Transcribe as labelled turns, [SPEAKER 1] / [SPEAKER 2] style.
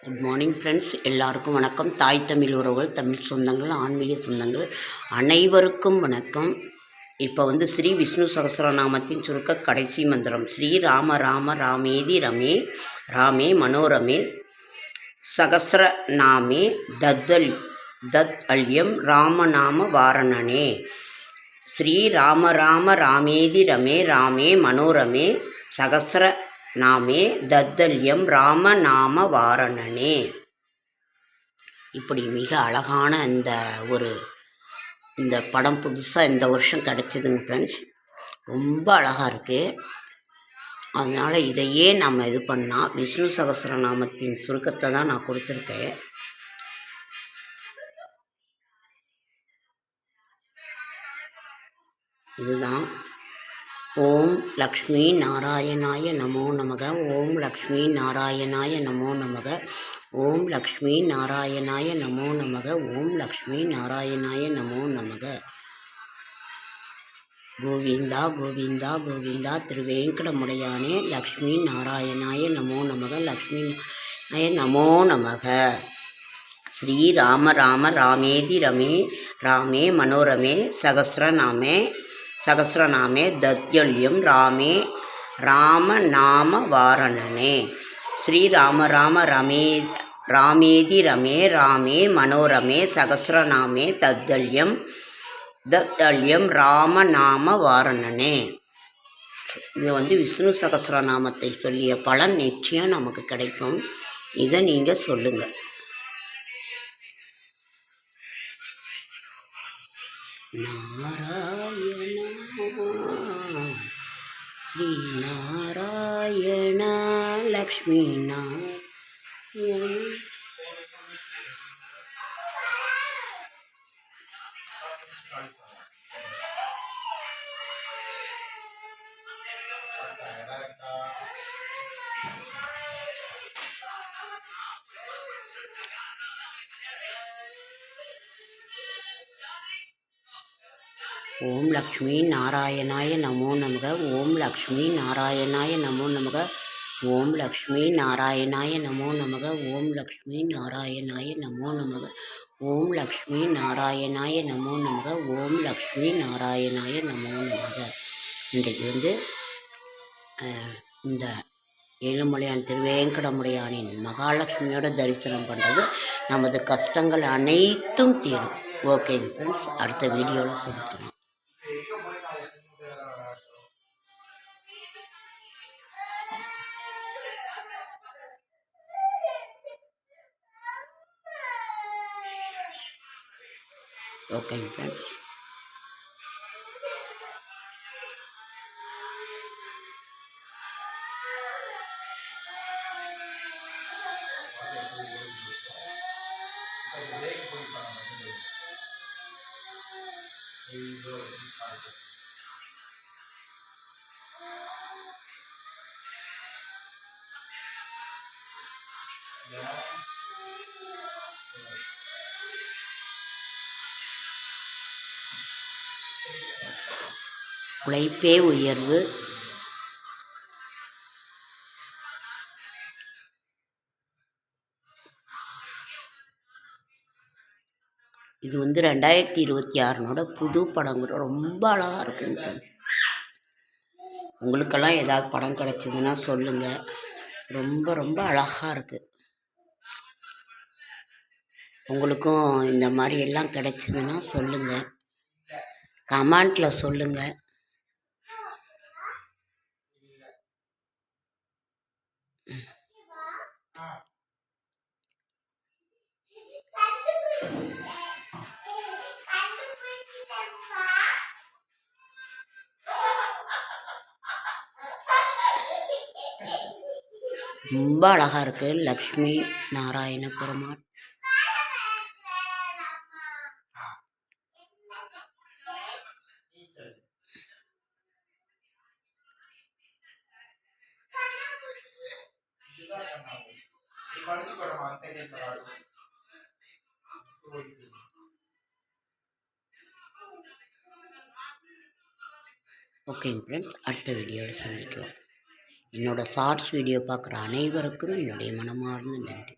[SPEAKER 1] Good morning friends, எல்லாருக்கும் வணக்கம். தாய் தமிழ் உறவுகள், தமிழ் சொந்தங்கள், ஆன்மீக சொந்தங்கள் அனைவருக்கும் வணக்கம். இப்போ ஸ்ரீ விஷ்ணு சகஸ்ரநாமத்தின் சுருக்க கடைசி மந்திரம். ஸ்ரீ ராம ராம ராமேதி ரமே ராமே மனோரமே சகஸ்ரநாமே தத் அல்யம் ராமநாம வாரணனே. ஸ்ரீ ராம ராம ராமேதி ரமே ராமே மனோரமே சகஸ்ரநாமே தத்தல்யம் ராமநாம வாரணனே. இப்படி மிக அழகான இந்த படம் புதுசாக இந்த வருஷம் கிடச்சிதுங்க ஃப்ரெண்ட்ஸ். ரொம்ப அழகாக இருக்குது. அதனால் இதையே நம்ம இது பண்ணால் விஷ்ணு சகஸ்ரநாமத்தின் சுருக்கத்தை தான் நான் கொடுத்துருக்கேன். இதுதான். ஓம் லக்ஷ்மி நாராயணாய நமோ நமக. ஓம் லக்ஷ்மி நாராயணாய நமோ நமக. ஓம் லக்ஷ்மி நாராயணாய நமோ நமக. ஓம் லக்ஷ்மி நாராயணாய நமோ நமக. கோவிந்தா கோவிந்தா கோவிந்தா திருவேங்கடமுடையானே. லக்ஷ்மி நாராயணாய நமோ நமக. லக்ஷ்மி நாராயணாய நமோ நமக. ஸ்ரீ ராம ராம ராமேதி ரமே ராமே மனோரமே சகஸ்ரநாமே தத்யல்யம் ராமநாம வாரணனே. ஸ்ரீ ராம ராம ராமேதி ரமே ராமே மனோரமே சகஸ்ரநாமே தத்யல்யம் ராமநாம வாரணனே. இது விஷ்ணு சகஸ்ரநாமத்தை சொல்லிய பலன் நிச்சயம் நமக்கு கிடைக்கும். இதை நீங்கள் சொல்லுங்கள். நாராயண ஸ்ரீ நாராயண லக்ஷ்மி நாராயண. ஓம் லக்ஷ்மி நாராயணாய நமோ நமக. ஓம் லக்ஷ்மி நாராயணாய நமோ நமக. ஓம் லக்ஷ்மி நாராயணாய நமோ நமக. ஓம் லக்ஷ்மி நாராயணாய நமோ நமக. ஓம் லக்ஷ்மி நாராயணாய நமோ நமக. ஓம் லக்ஷ்மி நாராயணாய நமோ நமக. இன்றைக்கு இந்த ஏழுமலையான் திருவேங்கடமுடையானின் மகாலட்சுமியோட தரிசனம் பண்ணுறது நமது கஷ்டங்கள் அனைத்தும் தீரும். ஓகேங்க ஃப்ரெண்ட்ஸ், அடுத்த வீடியோவில் சந்திக்கலாம். ஓகேங்க ஃப்ரெண்ட்ஸ். உழைப்பே உயர்வு. இது 2026 புது படம். ரொம்ப அழகாக இருக்குங்க. உங்களுக்கெல்லாம் ஏதாவது படம் கிடைச்சதுன்னா சொல்லுங்கள். ரொம்ப ரொம்ப அழகாக இருக்குது. உங்களுக்கும் இந்த மாதிரி எல்லாம் கிடைச்சதுன்னா சொல்லுங்கள், கமெண்ட்டில் சொல்லுங்கள். ரொம்ப அழகாக இருக்குது. லக்ஷ்மி நாராயண பெருமாள். ஓகேங்க ஃப்ரெண்ட்ஸ், அடுத்த வீடியோவில் சந்திக்கலாம். என்னோடய ஷார்ட்ஸ் வீடியோ பார்க்குற அனைவருக்கும் என்னுடைய மனமார்ந்த நன்றி.